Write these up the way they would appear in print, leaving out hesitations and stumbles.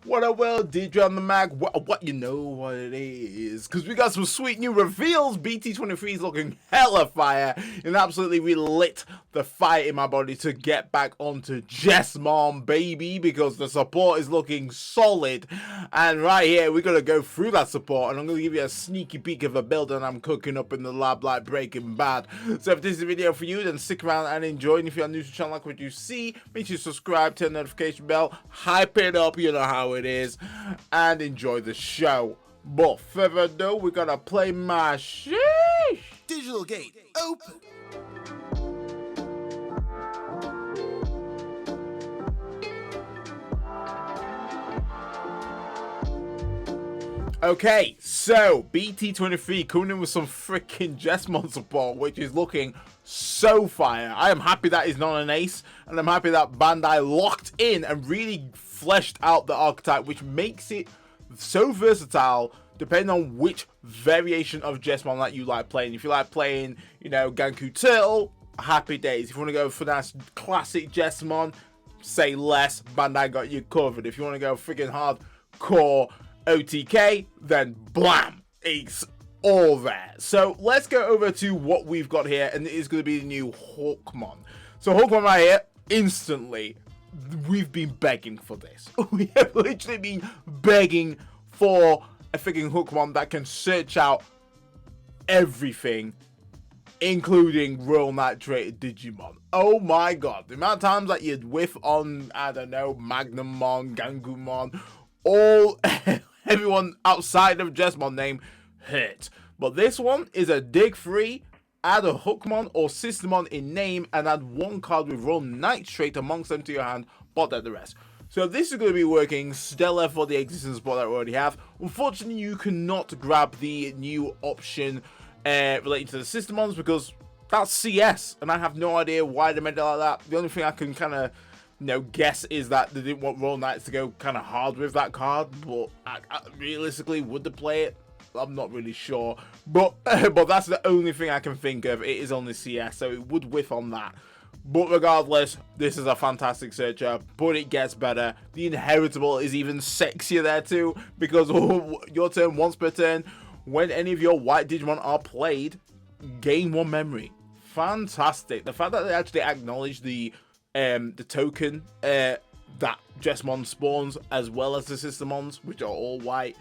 What a world, DJ on the mag. What you know what it is? Because we got some sweet new reveals. BT23 is looking hella fire and absolutely relit the fire in my body to get back onto Jesmon, baby, because the support is looking solid. And right here, we're going to go through that support and I'm going to give you a sneaky peek of a build that I'm cooking up in the lab like Breaking Bad. So if this is a video for you, then stick around and enjoy. And if you're new to the channel, like what you see, make sure you subscribe, turn the notification bell, hype it up, you know how it is, and enjoy the show. But further ado, we gotta play my sheesh. Digital gate open. Okay, so BT23 coming in with some freaking Jesmon support, which is looking so fire. I am happy that is not an ace, and I'm happy that Bandai locked in and really fleshed out the archetype, which makes it so versatile depending on which variation of Jesmon that you like playing. If you like playing, you know, Ganku Turtle, happy days. If you want to go for that classic Jesmon, say less, Bandai got you covered. If you want to go freaking hardcore OTK, then blam, it's all there. So let's go over to what we've got here, and it is going to be the new Hawkmon. So Hawkmon right here, instantly, we've been begging for this. We have literally been begging for a freaking Hawkmon that can search out everything, including Royal Nitrated Digimon. Oh my god, the amount of times that you'd whiff on, I don't know, Magnumon, Gangumon, all everyone outside of Jesmon name hurt. But this one is a dig free, add a Hookmon or Sistermon in name and add one card with Royal Nitrate amongst them to your hand, but at the rest. So this is going to be working stellar for the existing support that we already have. Unfortunately, you cannot grab the new option relating to the Sistermons because that's CS, and I have no idea why they made it like that. The only thing I can kind of guess is that they didn't want Royal Knights to go kind of hard with that card, but realistically, would they play it? I'm not really sure, but that's the only thing I can think of. It is only CS, so it would whiff on that. But regardless, this is a fantastic searcher, but it gets better. The Inheritable is even sexier there too, because your turn once per turn, when any of your white Digimon are played, gain one memory. Fantastic. The fact that they actually acknowledge the token that Jesmon spawns as well as the Sistermons, which are all white,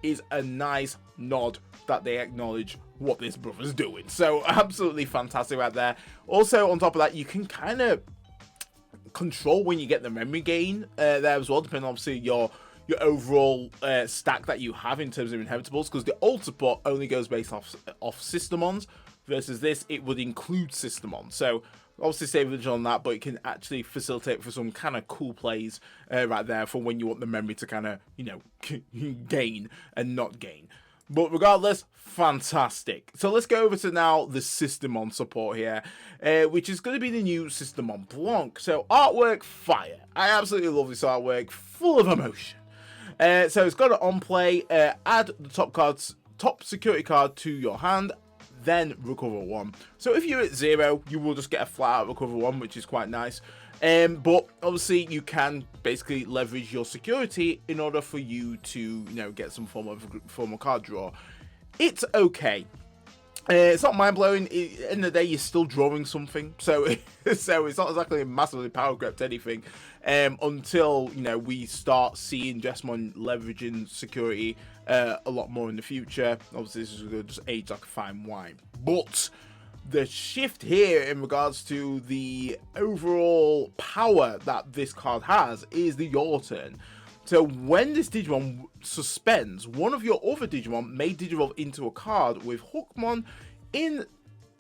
is a nice nod that they acknowledge what this brother's doing. So absolutely fantastic right there. Also on top of that, you can kind of control when you get the memory gain there as well, depending on obviously your overall stack that you have in terms of inheritables, because the old support only goes based off Sistermons, versus this it would include Sistermon. So obviously save religion on that, but it can actually facilitate for some kind of cool plays right there for when you want the memory to kind of, gain and not gain. But regardless, fantastic. So let's go over to now the Sistermon support here, which is going to be the new Sistermon Blanc. So artwork, fire. I absolutely love this artwork, full of emotion. So it's got an on play, add the top security card to your hand, then recover one. So if you're at 0, you will just get a flat out recover one, which is quite nice. But obviously you can basically leverage your security in order for you to get some form of card draw. It's okay. It's not mind-blowing. At the end of the day, you're still drawing something, so it's not exactly massively power crept anything until we start seeing Jesmon leveraging security a lot more in the future. Obviously, this is going to just age like a fine wine. But the shift here in regards to the overall power that this card has is the your turn. So when this Digimon suspends, one of your other Digimon may Digivolve into a card with Hookmon in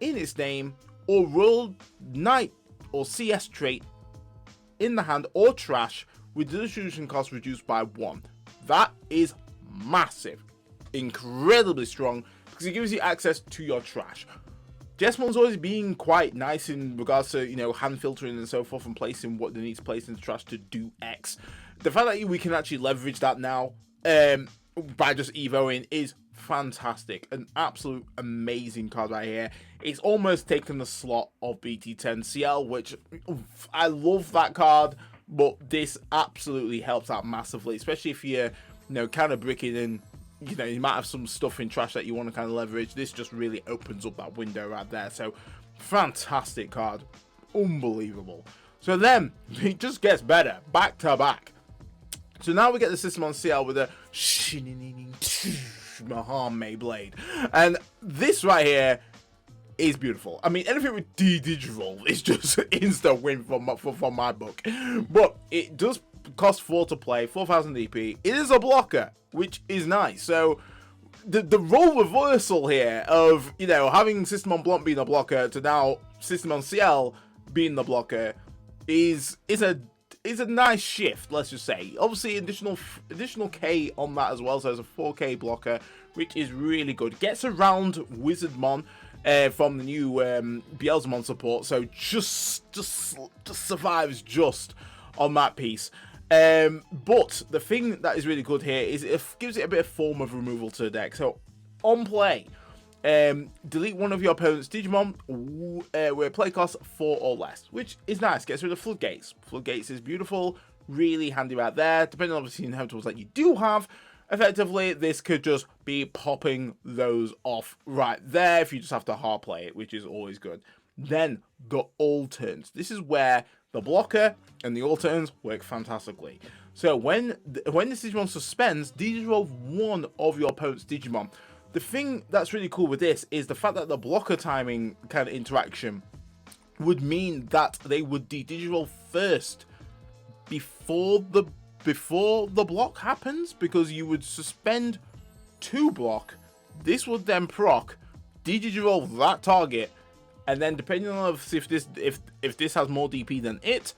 its name or Royal Knight or CS trait in the hand or trash with the distribution cost reduced by 1. That is massive, incredibly strong, because it gives you access to your trash. Jesmon's always been quite nice in regards to, hand filtering and so forth and placing what they need to place in the trash to do X. The fact that we can actually leverage that now by just evoing is fantastic. An absolute amazing card right here. It's almost taken the slot of BT10 CL, which I love that card, but this absolutely helps out massively, especially if you're, kind of bricking in. You might have some stuff in trash that you want to kind of leverage. This just really opens up that window right there. So, fantastic card. Unbelievable. So then, it just gets better. Back to back. So now we get the Sistermon CL with a Mahame blade. And this right here is beautiful. I mean, anything with Digivolve is just insta win from my book. But it does cost 4 to play, 4000 DP. It is a blocker, which is nice. So the role reversal here of, having Sistermon Blanc being a blocker to now Sistermon CL being the blocker is a nice shift, let's just say. Obviously, additional K on that as well, so it's a 4K blocker, which is really good. Gets around Wizardmon from the new Beelzemon support, so just survives just on that piece. But the thing that is really good here is it gives it a bit of form of removal to the deck. So on play, delete one of your opponent's Digimon where play costs 4 or less, which is nice. Gets rid of Floodgates. Floodgates is beautiful, really handy right there. Depending obviously on how tools that you do have, effectively this could just be popping those off right there if you just have to hard play it, which is always good. Then the alterns. This is where the blocker and the alterns work fantastically. So when this Digimon suspends, Digivolve one of your opponent's Digimon. The thing that's really cool with this is the fact that the blocker timing kind of interaction would mean that they would Digivolve first before the block happens, because you would suspend to block. This would then proc, Digivolve that target, and then depending on if this has more DP than it,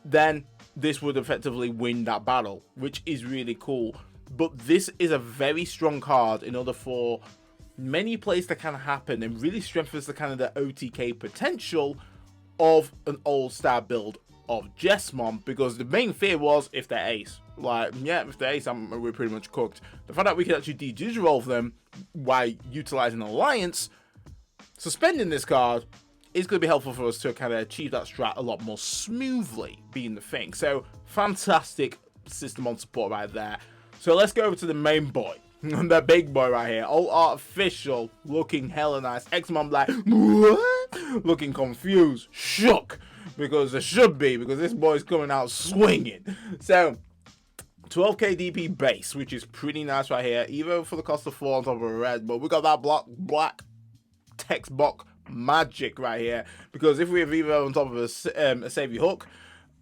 then this would effectively win that battle, which is really cool. But this is a very strong card in order for many plays to kind of happen, and really strengthens the kind of the OTK potential of an all-star build of Jesmon, because the main fear was if they're ace. Like, yeah, if they're ace, we're pretty much cooked. The fact that we can actually Digivolve them while utilizing Alliance, suspending this card, is going to be helpful for us to kind of achieve that strat a lot more smoothly, being the thing. So, fantastic Sistermon support right there. So, let's go over to the main boy. The big boy right here. All artificial, looking hella nice. Xmon Black, what? Looking confused, shook. Because it should be, because this boy's coming out swinging. So, 12k DP base, which is pretty nice right here. Evo for the cost of 4 on top of a red. But we got that black text box magic right here, because if we have Evo on top of a Savior Hook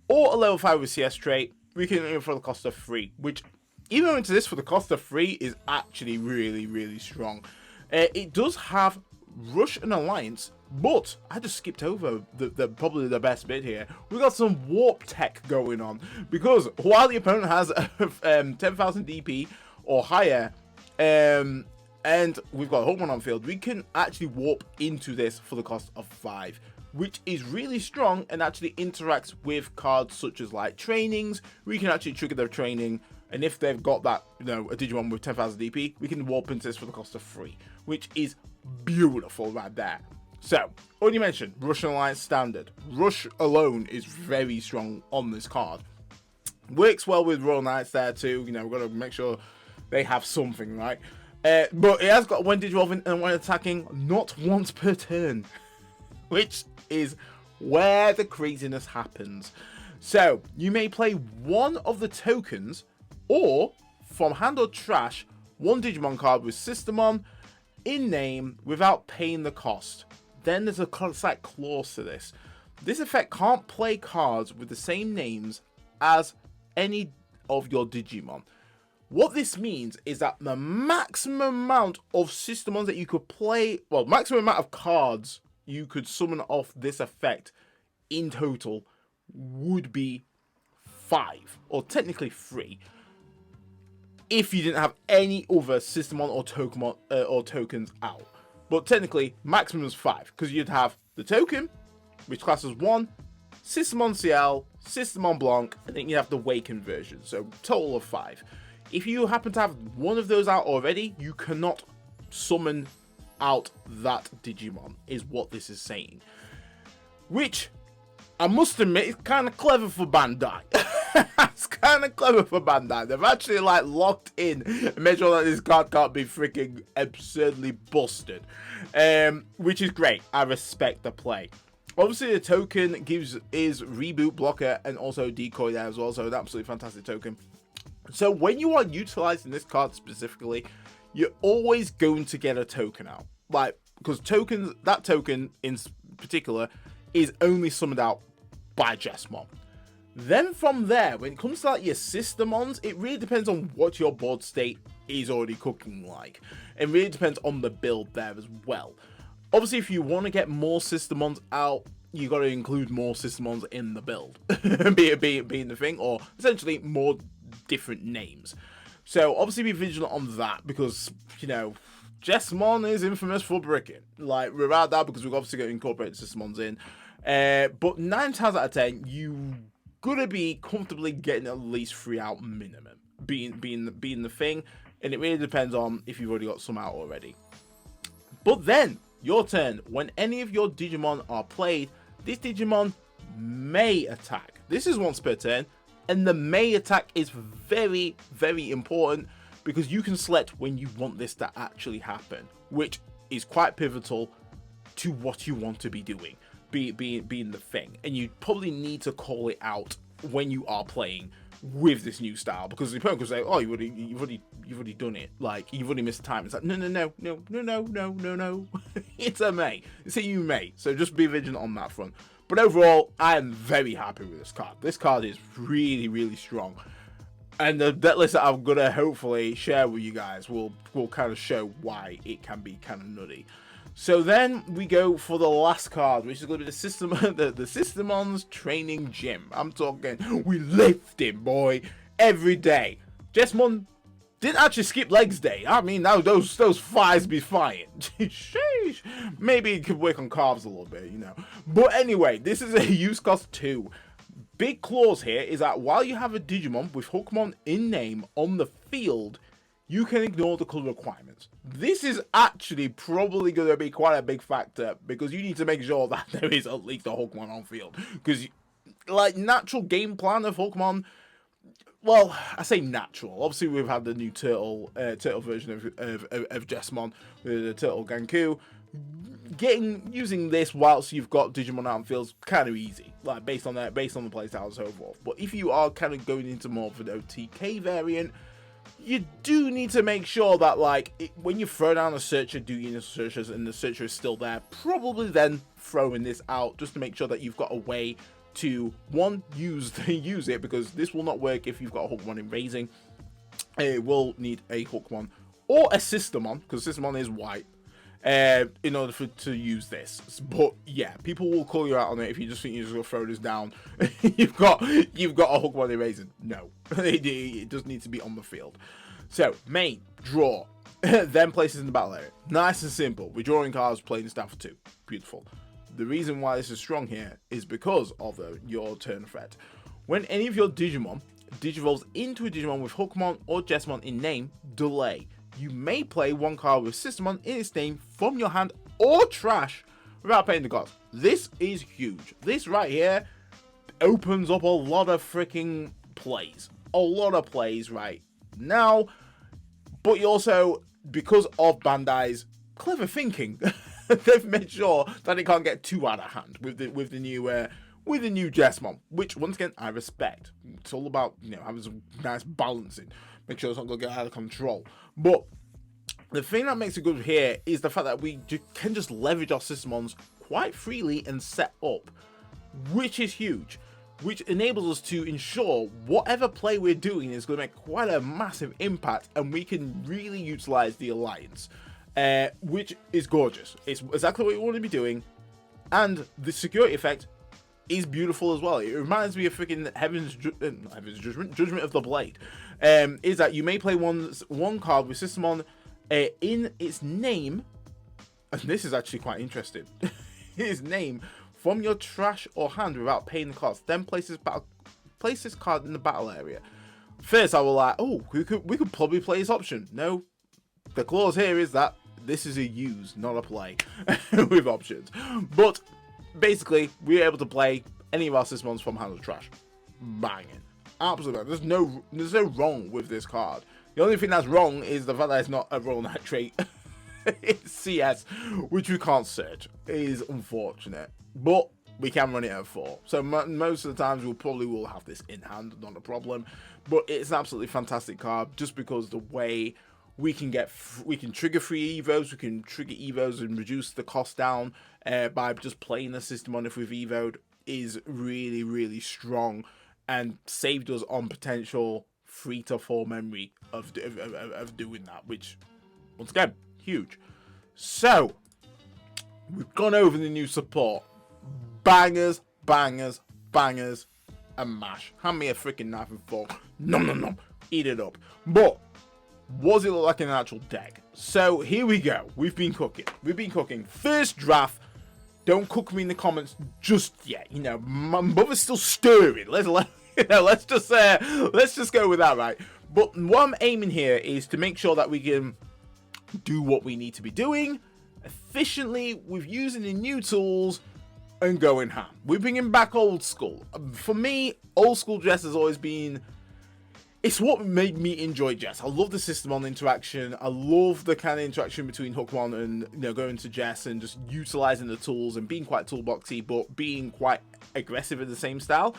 or a level 5 with CS trait, we can Evo for the cost of 3, which Evo into this for the cost of 3 is actually really strong. It does have Rush and Alliance, but I just skipped over the probably the best bit here. We got some warp tech going on, because while the opponent has 10,000 DP or higher, and we've got a Pokemon on field, we can actually warp into this for the cost of 5, which is really strong and actually interacts with cards such as like trainings. We can actually trigger their training, and if they've got that, a Digimon with 10,000 DP, we can warp into this for the cost of 3, which is beautiful right there. So, already mentioned, Rush and Alliance standard. Rush alone is very strong on this card. Works well with Royal Knights there too. We've got to make sure they have something, right? But it has got when Digivolving and when attacking, not once per turn, which is where the craziness happens. So, you may play one of the tokens, or from hand or trash, one Digimon card with Sistermon in name without paying the cost. Then there's a slight clause to this. This effect can't play cards with the same names as any of your Digimon. What this means is that the maximum amount of Sistermons that you could play, well, maximum amount of cards you could summon off this effect in total would be 5, or technically 3, if you didn't have any other Sistermon or tokens out. But technically, maximum is 5, because you'd have the token, which classes 1, Sistermon CL, Sistermon Blanc, and then you have the Waken version, so total of 5. If you happen to have one of those out already, you cannot summon out that Digimon, is what this is saying. Which I must admit, it's kind of clever for Bandai. It's kind of clever for Bandai. They've actually like locked in and made sure that this card can't be freaking absurdly busted, which is great. I respect the play. Obviously, the token is reboot, blocker, and also decoy there as well. So an absolutely fantastic token. So when you are utilizing this card specifically, you're always going to get a token out, like because that token in particular is only summoned out by Jesmon. Then from there, when it comes to like your Sistermons, it really depends on what your board state is already cooking like. It really depends on the build there as well. Obviously, if you want to get more Sistermons out, you got to include more Sistermons in the build, be it being the thing, or essentially more different names. So obviously be vigilant on that, because you know Jesmon is infamous for bricking. Like we're at that because we've obviously got to incorporate Sistermons in. But 9 times out of 10, you gonna be comfortably getting at least 3 out minimum, being the thing, and it really depends on if you've already got some out already. But then your turn, when any of your Digimon are played, this Digimon may attack. This is once per turn, and the may attack is very, very important because you can select when you want this to actually happen, which is quite pivotal to what you want to be doing. Being the thing, and you probably need to call it out when you are playing with this new style, because the opponent could say, "Oh, you've already done it. Like you've already missed time." It's like, no. It's a may. It's a you may. So just be vigilant on that front. But overall, I am very happy with this card. This card is really, really strong, and the deck list that I'm gonna hopefully share with you guys will kind of show why it can be kind of nutty. So then we go for the last card, which is going to be the Sistermon's Training Gym. I'm talking, we lift him, boy, every day. Jesmon didn't actually skip legs day. I mean, those thighs be fine. Sheesh. Maybe he could work on calves a little bit, you know. But anyway, this is a use cost 2. Big clause here is that while you have a Digimon with Hookmon in name on the field, you can ignore the color requirements. This is actually probably going to be quite a big factor, because you need to make sure that there is at least a Hookmon on field. Because, like, natural game plan of Hookmon, well, I say natural. Obviously, we've had the new turtle version of Jesmon, the Turtle Ganku. Using this whilst you've got Digimon out in field is kind of easy, like based on the playstyle and so forth. But if you are kind of going into more of an OTK variant, you do need to make sure that, like, when you throw down a searcher, do unit searchers, and the searcher is still there, probably then throwing this out just to make sure that you've got a way to, one, use it, because this will not work if you've got a Hookmon in raising. It will need a Hookmon or a Sistermon, because Sistermon is white, in order to use this. But yeah, people will call you out on it if you just think you're just gonna throw this down. you've got a Hookmon in raising. No, it does need to be on the field. So main draw, then places in the battle area. Nice and simple. We're drawing cards, playing this down for 2. Beautiful. The reason why this is strong here is because of your turn effect. When any of your Digimon digivolves into a Digimon with Hookmon or Jesmon in name, delay. You may play 1 card with Sistermon in its name from your hand or trash without paying the cost. This is huge. This right here opens up a lot of freaking plays. A lot of plays right now. But you also, because of Bandai's clever thinking, they've made sure that it can't get too out of hand with the new Jesmon, which once again I respect. It's all about, you know, having some nice balancing. Make sure it's not going to get out of control. But the thing that makes it good here is the fact that we can just leverage our Sistermons quite freely and set up, which is huge, which enables us to ensure whatever play we're doing is going to make quite a massive impact, and we can really utilize the alliance, which is gorgeous. It's exactly what you want to be doing, and the security effect is beautiful as well. It reminds me of freaking Heaven's Judgment of the Blade. Is that you may play one card with Sistermon in its name, and this is actually quite interesting. His name from your trash or hand without paying the cost. Then place this card in the battle area. First, I was like, oh, we could probably play this option. No, the clause here is that this is a use, not a play with options. But basically, we're able to play any of our Sistermons from Hand of Trash. Banging. Absolutely. There's no wrong with this card. The only thing that's wrong is the fact that it's not a Royal Nitrate. It's CS, which we can't search. It is unfortunate. But we can run it at 4. So most of the times we probably will have this in hand, not a problem. But it's an absolutely fantastic card just because the way we can trigger free evos, we can trigger evos and reduce the cost down by just playing the Sistermon if we've evoed is really, really strong and saved us on potential 3 to 4 memory of doing that, which once again, huge. So we've gone over the new support. Bangers, bangers, bangers, and mash. Hand me a freaking knife and fork. Nom nom nom. Eat it up. But what does it look like in an actual deck? So here we go. We've been cooking. First draft. Don't cook me in the comments just yet. You know, my mother's still stirring. Let's just go with that, right? But what I'm aiming here is to make sure that we can do what we need to be doing efficiently with using the new tools and going ham. We're bringing back old school. For me, old school Jess has always been, it's what made me enjoy Jess. I love the Sistermon interaction. I love the kind of interaction between Hookmon and, you know, going to Jess and just utilizing the tools and being quite toolboxy, but being quite aggressive in the same style.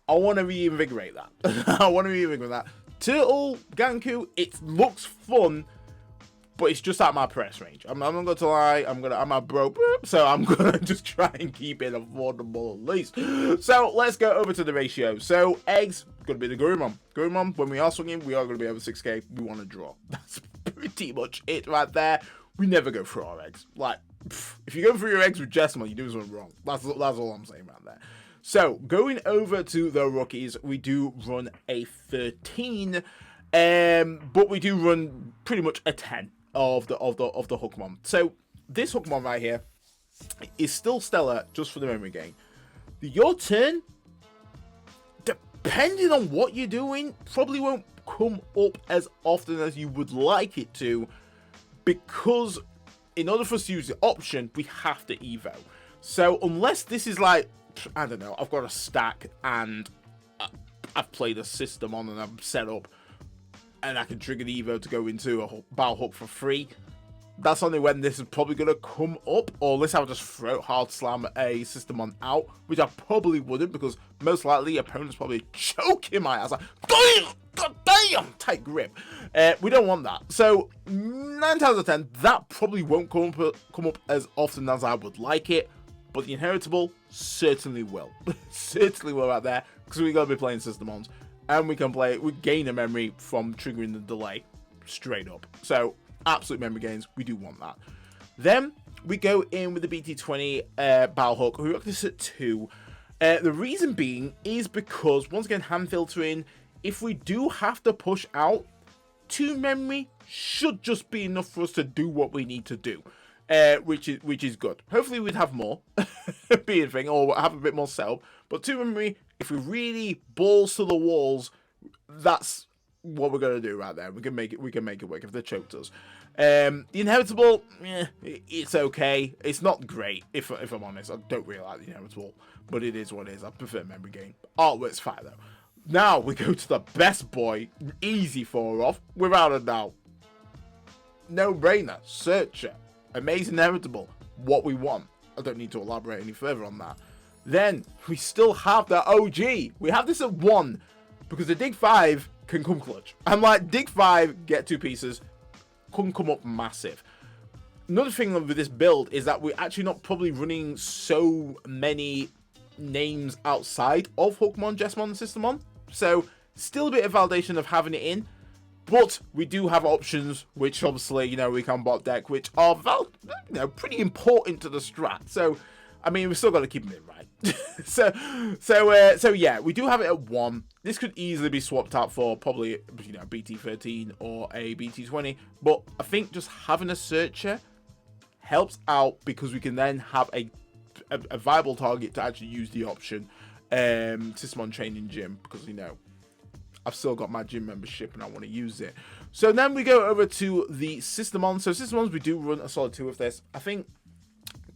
I want to reinvigorate that. Turtle, Ganku, it looks fun, but it's just out of my price range. I'm not going to lie. I'm a broke, so I'm going to just try and keep it affordable at least. So let's go over to the ratio. So eggs, going to be the Gurumon. Gurumon, when we are swinging, we are going to be over 6k. We want to draw. That's pretty much it right there. We never go through our eggs. Like, if you go through your eggs with Jesmon, you do something wrong. That's all I'm saying right there. So going over to the rookies, we do run a 13, but we do run pretty much a 10. Of the Hookmon. So this Hookmon right here is still stellar just for the memory gain. Your turn, depending on what you're doing, probably won't come up as often as you would like it to, because in order for us to use the option, we have to evo. So unless this is like, I don't know, I've got a stack and I've played a system on and I'm set up, and I can trigger the evo to go into a bow hook for free. That's only when this is probably going to come up, or unless I'll just throat hard slam a Sistermon out, which I probably wouldn't, because most likely opponents probably choking my ass like, God damn, tight grip. We don't want that. So 9 times out of 10, that probably won't come up as often as I would like it, but the inheritable certainly will. Certainly will out there, because we're going to be playing Sistermons. And we gain a memory from triggering the delay straight up. So, absolute memory gains, we do want that. Then, we go in with the BT20 Bow Hook, who got this at 2. The reason being is because, once again, hand filtering, if we do have to push out, 2 memory should just be enough for us to do what we need to do. Which is good. Hopefully we'd have more, be a thing, or have a bit more setup. But 2 memory, if we really balls to the walls, that's what we're gonna do right there. We can make it work if they choked us. The inheritable, it's okay. It's not great if I'm honest. I don't really like the inheritable, but it is what it is. I prefer memory gain. Artwork's fine though. Now we go to the best boy, easy 4-off, without a doubt. No brainer, Searcher. Amazing inheritable, what we want. I don't need to elaborate any further on that. Then, we still have the OG. We have this at 1, because the Dig 5 can come clutch. I'm like, Dig 5, get 2 pieces, can come up massive. Another thing with this build is that we're actually not probably running so many names outside of Hookmon, Jesmon, and Sistermon. So, still a bit of validation of having it in. But we do have options, which obviously, you know, we can bot deck, which are, pretty important to the strat. So, I mean, we've still got to keep them in, right? so yeah, we do have it at 1. This could easily be swapped out for probably, you know, BT13 or a BT20. But I think just having a searcher helps out, because we can then have a viable target to actually use the option. Sistermon Training Gym, because, you know, I've still got my gym membership and I want to use it. So then we go over to the Sistermon. So Sistermons, we do run a solid 2 of this. I think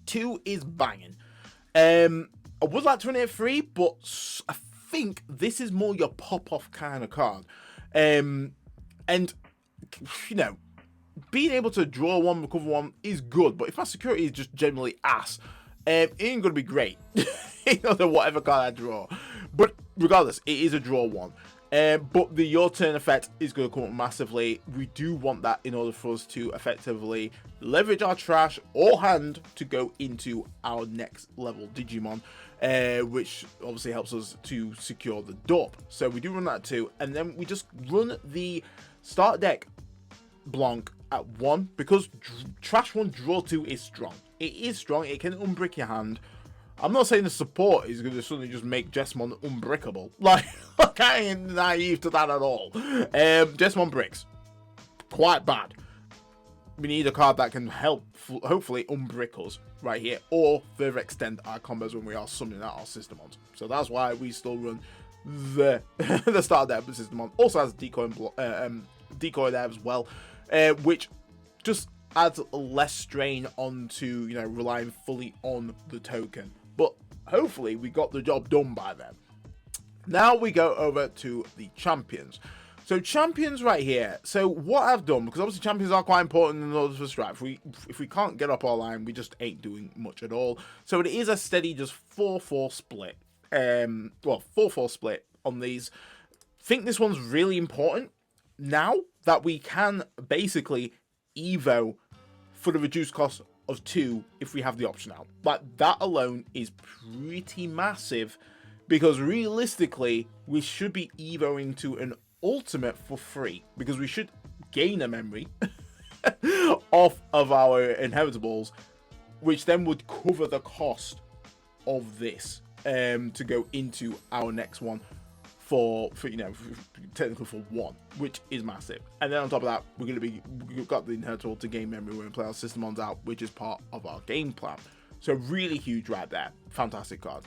2 is banging. I would like to run it at 3, but I think this is more your pop-off kind of card. And, you know, being able to draw one, recover one is good, but if my security is just generally ass, it ain't going to be great. You know, whatever card I draw. But regardless, it is a draw one. But the your turn effect is going to come up massively. We do want that in order for us to effectively leverage our trash or hand to go into our next level Digimon, which obviously helps us to secure the DUP. So we do run that too, and then we just run the start deck Blanc at 1 because trash 1 draw 2 is strong. It is strong. It can unbrick your hand. I'm not saying the support is going to suddenly just make Jesmon unbreakable. Like, I ain't naive to that at all. Jesmon bricks. Quite bad. We need a card that can help, hopefully, unbrick us right here, or further extend our combos when we are summoning out our Sistermons. So that's why we still run the the start there, but Sistermon also has decoy there as well, which just adds less strain onto, you know, relying fully on the token. But hopefully we got the job done by then. Now we go over to the champions. So champions right here. So what I've done, because obviously champions are quite important in order for strat. If we can't get up our line, we just ain't doing much at all. So it is a steady just 4-4 split. Well, 4-4 split on these. I think this one's really important now that we can basically Evo for the reduced cost of 2 if we have the option out. But that alone is pretty massive, because realistically we should be Evoing to an ultimate for free, because we should gain a memory off of our inheritables, which then would cover the cost of this to go into our next one for you know, technically for 1, which is massive. And then on top of that, we've got the inheritable to gain memory when we play our Sistermons out, which is part of our game plan. So really huge right there. Fantastic card.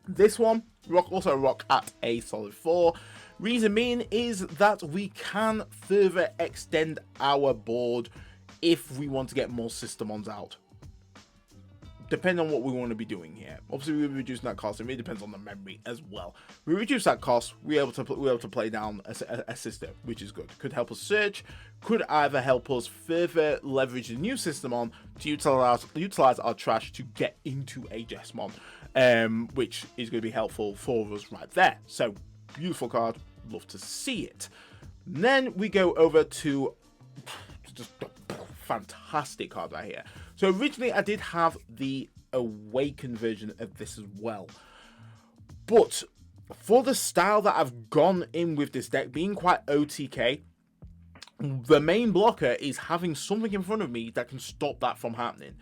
This one also rock at a solid 4. Reason being is that we can further extend our board if we want to get more Sistermons out, depending on what we want to be doing here. Obviously, we're reducing that cost. It really depends on the memory as well. We reduce that cost, we're able to play down a sister, which is good. Could help us search. Could either help us further leverage the new Sistermon to utilize our trash to get into a Jesmon, which is going to be helpful for us right there. So beautiful card. Love to see it. And then we go over to just a fantastic card right here. So originally I did have the Awakened version of this as well, but for the style that I've gone in with this deck, being quite OTK, the main blocker is having something in front of me that can stop that from happening.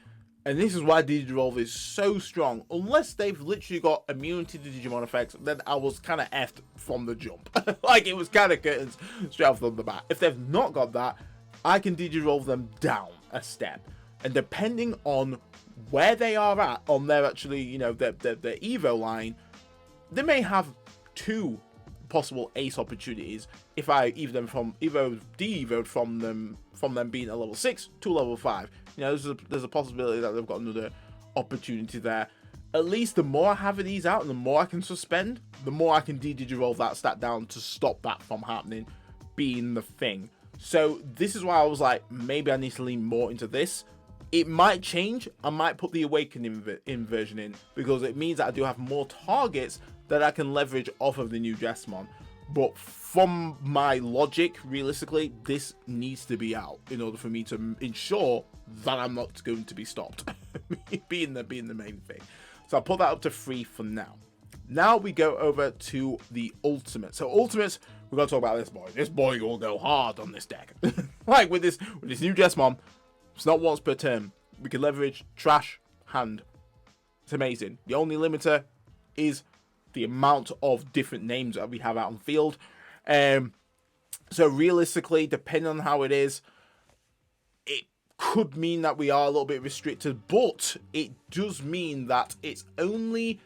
And this is why Digivolve is so strong. Unless they've literally got immunity to Digimon effects, then I was kind of effed from the jump. Like, it was kind of curtains straight off the bat. If they've not got that, I can Digivolve them down a step. And depending on where they are at on their actually, you know, their Evo line, they may have 2 possible ace opportunities if I de-evoed from them being a level 6 to level 5. You know, there's a possibility that they've got another opportunity there. At least the more I have of these out and the more I can suspend, the more I can de-digivolve that stat down to stop that from happening being the thing. So this is why I was like, maybe I need to lean more into this. It might change. I might put the Awakening version in, because it means that I do have more targets that I can leverage off of the new Jesmon. But from my logic, realistically, this needs to be out in order for me to ensure that I'm not going to be stopped. being the main thing. So I'll put that up to 3 for now. Now we go over to the ultimate. So ultimates, we're going to talk about this boy. This boy will go hard on this deck. Like with this new Jesmon, it's not once per turn. We can leverage trash hand. It's amazing. The only limiter is the amount of different names that we have out on field. So realistically, depending on how it is, it could mean that we are a little bit restricted, but it does mean that it's only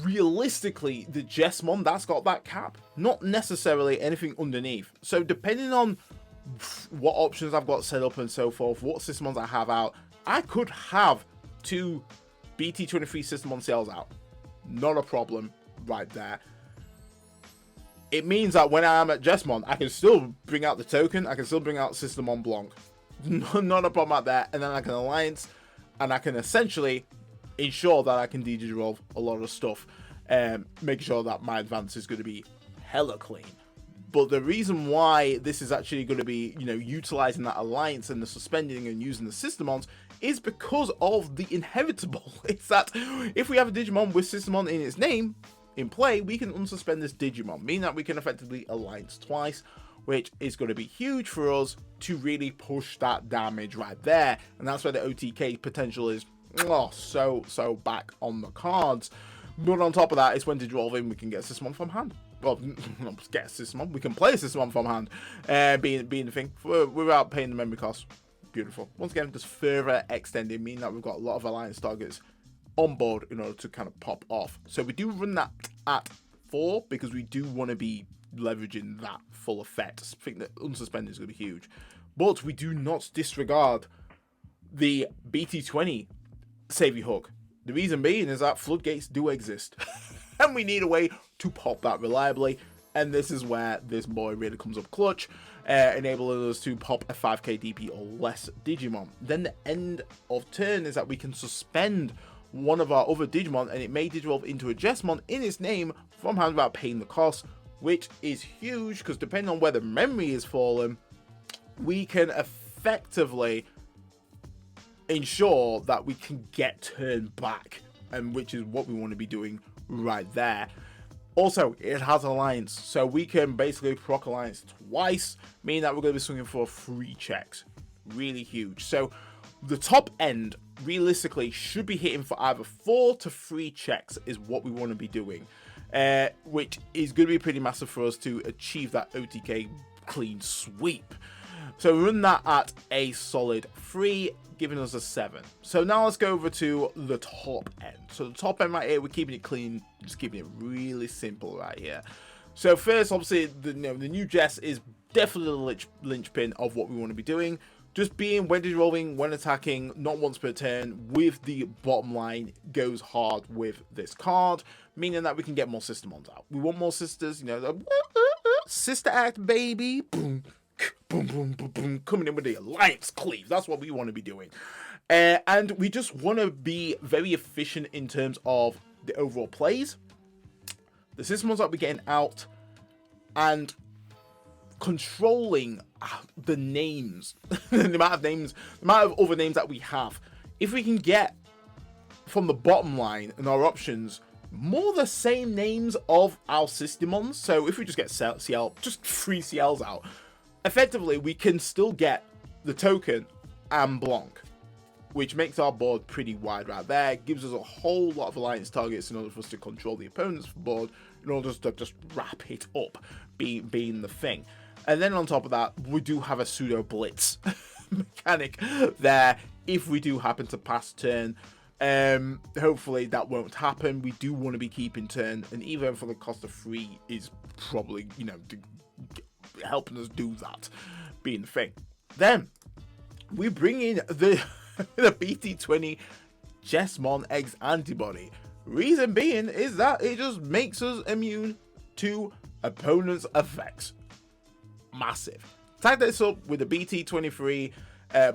realistically the Jesmon that's got that cap, not necessarily anything underneath. So depending on what options I've got set up and so forth, what Sistermons I have out, I could have 2 BT23 Jesmon sales out. Not a problem right there. It means that when I am at Jesmon, I can still bring out the token. I can still bring out Sistermon Blanc. Not a problem out there. And then I can alliance, and I can essentially ensure that I can Digivolve a lot of stuff, making sure that my advance is going to be hella clean. But the reason why this is actually going to be, you know, utilizing that alliance and the suspending and using the Sistermons is because of the inevitable. It's that if we have a Digimon with Sistermon in its name in play, we can unsuspend this Digimon, meaning that we can effectively alliance twice, which is going to be huge for us to really push that damage right there. And that's where the OTK potential is so back on the cards. But on top of that, it's when Digivolving we can get Sistermon from hand. Well, not get Sistermon, we can play Sistermon from hand, being the thing, without paying the memory cost. Beautiful. Once again, just further extending, meaning that we've got a lot of alliance targets on board in order to kind of pop off. So we do run that at 4 because we do want to be leveraging that full effect. I think that unsuspended is going to be huge. But we do not disregard the BT20 Savvy Hook. The reason being is that floodgates do exist. And we need a way to pop that reliably. And this is where this boy really comes up clutch, enabling us to pop a 5k DP or less Digimon. Then the end of turn is that we can suspend one of our other Digimon, and it may Digivolve into a Jesmon in its name from hand without paying the cost, which is huge because depending on where the memory is fallen, we can effectively ensure that we can get turned back, and which is what we want to be doing right there. Also, it has alliance, so we can basically proc alliance twice, meaning that we're going to be swinging for 3 checks. Really huge. So the top end realistically should be hitting for either 4 to 3 checks is what we want to be doing, which is going to be pretty massive for us to achieve that OTK clean sweep. So we run that at a solid 3, giving us a 7. So now let's go over to the top end. So the top end right here, we're keeping it clean, just keeping it really simple right here. So first, obviously, the new Jess is definitely the linchpin of what we want to be doing. Just being when Digivolving, when attacking, not once per turn, with the bottom line goes hard with this card, meaning that we can get more Sistermons out. We want more sisters, you know, the sister act, baby. Boom. Boom, boom, boom, boom, coming in with the alliance cleave. That's what we want to be doing. And we just want to be very efficient in terms of the overall plays, the Sistermons that we're getting out, and controlling the names, the amount of names, the amount of other names that we have. If we can get from the bottom line and our options more the same names of our Sistermons, so if we just get CL, just 3 CLs out, effectively, we can still get the token and Blanc, which makes our board pretty wide right there. Gives us a whole lot of alliance targets in order for us to control the opponent's board, in order to just wrap it up, being the thing. And then on top of that, we do have a pseudo blitz mechanic there if we do happen to pass turn. Hopefully that won't happen. We do want to be keeping turn, and even for the cost of 3 is probably, you know, helping us do that, being the thing. Then we bring in the BT20 Jesmon X antibody. Reason being is that it just makes us immune to opponents' effects. Massive. Tag this up with the BT23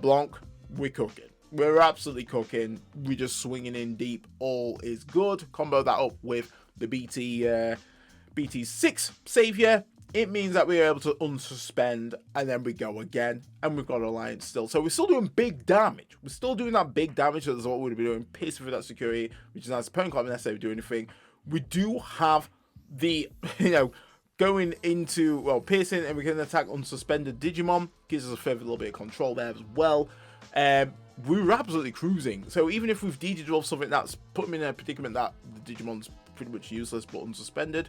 Blanc. We're cooking. We're absolutely cooking. We're just swinging in deep. All is good. Combo that up with the BT6 Savior. It means that we're able to unsuspend, and then we go again, and we've got alliance still. So we're still doing big damage. We're still doing that big damage. That's what we're going to be doing. Piercing through that security, which is nice. Opponent can't necessarily do anything. We do have the, you know, going into, well, piercing, and we can attack unsuspended Digimon. Gives us a further little bit of control there as well. We're absolutely cruising. So even if we've Digivolved something that's put them in a predicament that the Digimon's pretty much useless but unsuspended,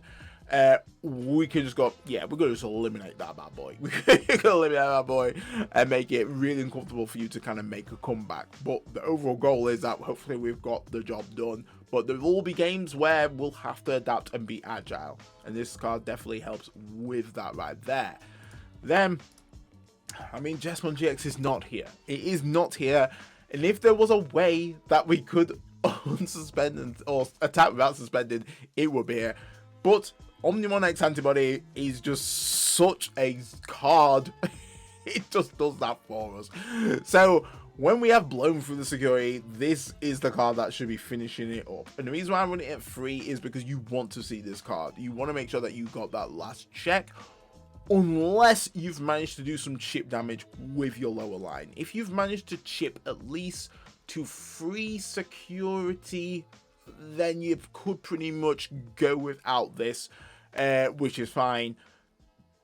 we can just go, yeah, we're going to just eliminate that bad boy. We're going to eliminate that bad boy and make it really uncomfortable for you to kind of make a comeback. But the overall goal is that hopefully we've got the job done. But there will be games where we'll have to adapt and be agile, and this card definitely helps with that right there. Then, I mean, Jesmon GX is not here. It is not here. And if there was a way that we could unsuspended or attack without suspended, it would be here. But Omnimon X Antibody is just such a card. It just does that for us. So when we have blown through the security, this is the card that should be finishing it up. And the reason why I'm running it at 3 is because you want to see this card. You want to make sure that you got that last check, unless you've managed to do some chip damage with your lower line. If you've managed to chip at least to 3 security, then you could pretty much go without this, which is fine.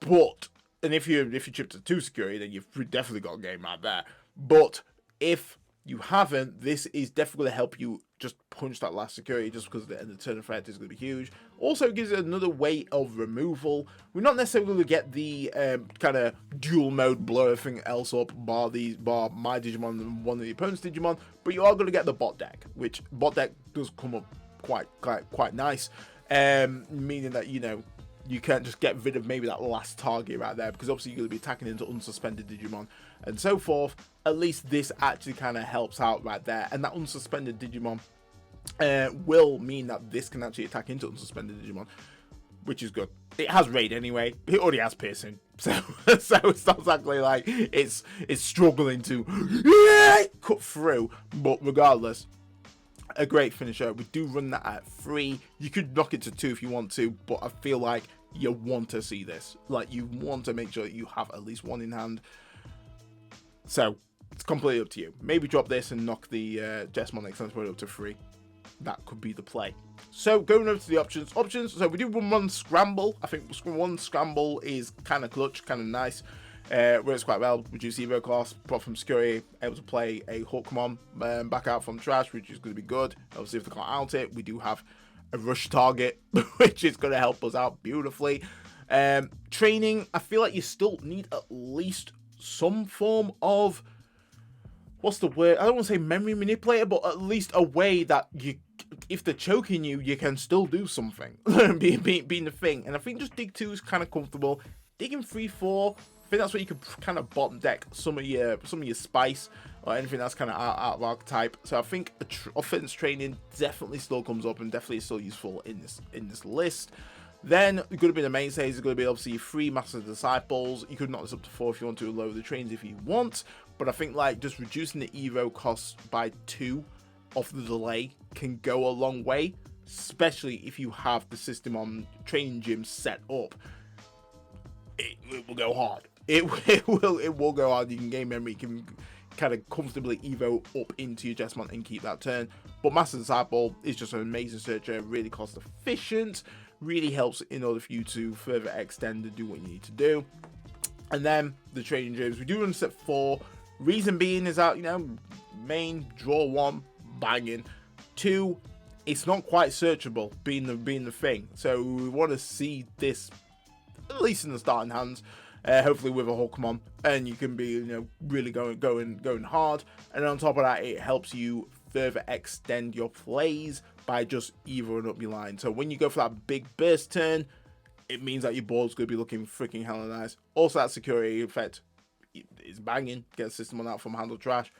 But and if you chip to 2 security, then you've definitely got a game right there. But if you haven't, this is definitely going to help you just punch that last security, just because the end of the turn effect is going to be huge. Also gives it another way of removal. We're not necessarily going to get the kind of dual mode blow everything else up, bar my Digimon and one of the opponent's Digimon, but you are going to get the bot deck, which bot deck does come up quite nice, meaning that, you know, you can't just get rid of maybe that last target right there, because obviously you're going to be attacking into unsuspended Digimon and so forth. At least this actually kind of helps out right there, and that unsuspended Digimon will mean that this can actually attack into unsuspended Digimon, which is good. It has raid anyway. It already has piercing, so it's not exactly like it's struggling to cut through. But regardless, a great finisher. We do run that at 3. You could knock it to 2 if you want to, but I feel like you want to see this. Like, you want to make sure that you have at least 1 in hand. So it's completely up to you. Maybe drop this and knock the Jesmon X Antibody up to 3. That could be the play. So going over to the options. So we do run 1 scramble. I think 1 scramble is kind of clutch, kind of nice. Works quite well. Reduce Evo cost, prop from security, able to play a Hawkmon back out from trash, which is going to be good. Obviously, if they can't out it, we do have a rush target, which is going to help us out beautifully. Training, I feel like you still need at least some form of, what's the word? I don't want to say memory manipulator, but at least a way that you, if they're choking you, you can still do something. being the thing. And I think just dig 2 is kind of comfortable. Digging 3-4. I think that's where you could kind of bottom deck some of your spice or anything that's kind of out of archetype. So I think offense training definitely still comes up and definitely still useful in this list. Then going to be the mainstays. Is going to be obviously 3 Master Disciples. You could knock this up to 4 if you want to lower the trains if you want. But I think like just reducing the Evo cost by 2 off the delay can go a long way, especially if you have the system on training gyms set up. It will go hard. It will go hard. You can gain memory, you can kind of comfortably Evo up into your Jesmon and keep that turn. But Master Disciple is just an amazing searcher, really cost efficient, really helps in order for you to further extend and do what you need to do. And then the training gyms, we do run set 4. Reason being is that, you know, main draw 1, banging. 2, it's not quite searchable, being the thing. So we want to see this at least in the starting hands. Hopefully with a Hawkmon, and you can be, you know, really going hard. And on top of that, it helps you further extend your plays by just evoing up your line. So when you go for that big burst turn, it means that your board's going to be looking freaking hella nice. Also, that security effect is banging. Get a system out from handle trash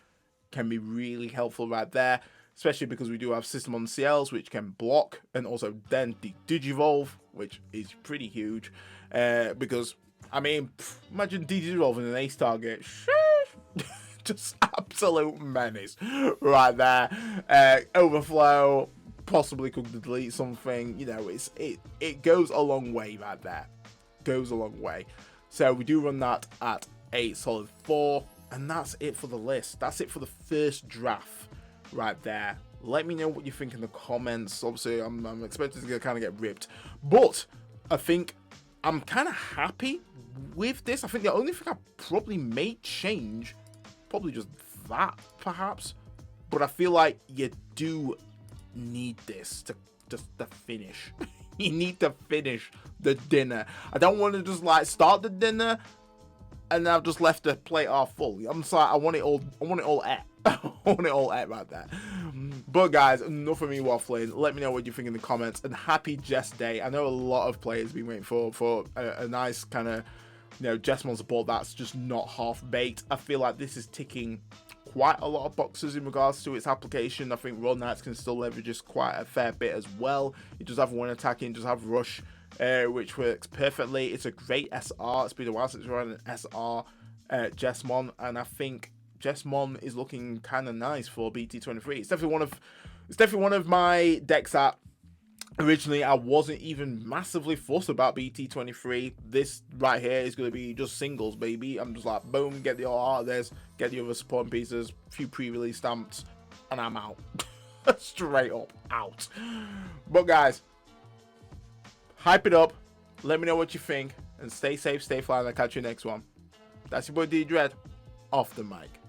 can be really helpful right there, especially because we do have system on CLs which can block, and also then the Digivolve, which is pretty huge, because I mean, imagine Digivolving an ace target. Just absolute menace right there. Overflow, possibly could delete something. You know, it goes a long way right there. Goes a long way. So we do run that at a solid 4, and that's it for the list. That's it for the first draft right there. Let me know what you think in the comments. Obviously, I'm expecting to kind of get ripped, but I think I'm kind of happy with this. I think the only thing I probably may change, probably just that perhaps, but I feel like you do need this to just to finish. You need to finish the dinner. I don't want to just like start the dinner and I've just left the plate half full. I'm sorry, I want it all at. I want it all at right there. But guys, enough of me waffling. Let me know what you think in the comments, and happy Jess Day. I know a lot of players have been waiting for a nice kind of, you know, Jesmon support that's just not half baked. I feel like this is ticking quite a lot of boxes in regards to its application. I think Road Knights can still leverage this quite a fair bit as well. It does have one attacking, it does have rush, which works perfectly. It's a great SR. It's been a while since we've had an SR Jesmon, and I think Jesmon is looking kind of nice for BT23. It's definitely one of my decks that originally I wasn't even massively fussed about BT23. This right here is going to be just singles, baby. I'm just like, boom, get the all out of this, get the other supporting pieces, a few pre-release stamps, and I'm out. Straight up out. But guys, hype it up, let me know what you think, and stay safe, stay fly, and I'll catch you next one. That's your boy D Dread, off the mic.